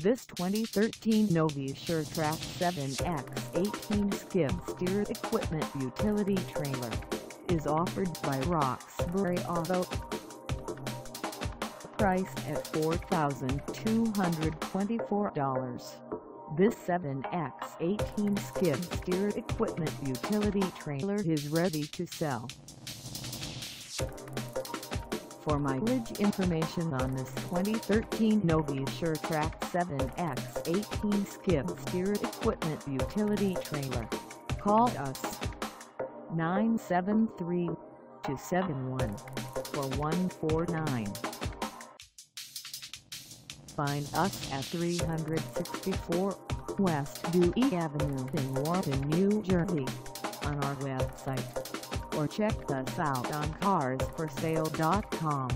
This 2013 Novae Sure-Trac 7x18 skid steer equipment utility trailer is offered by Roxbury Auto. Priced at $4,224, this 7x18 skid steer equipment utility trailer is ready to sell. For mileage information on this 2013 Novae Sure-Trac 7x18 skid steer equipment utility trailer, call us 973-271-4149. Find us at 364 West Dewey Avenue in Wharton, New Jersey, on our website, or check us out on carsforsale.com.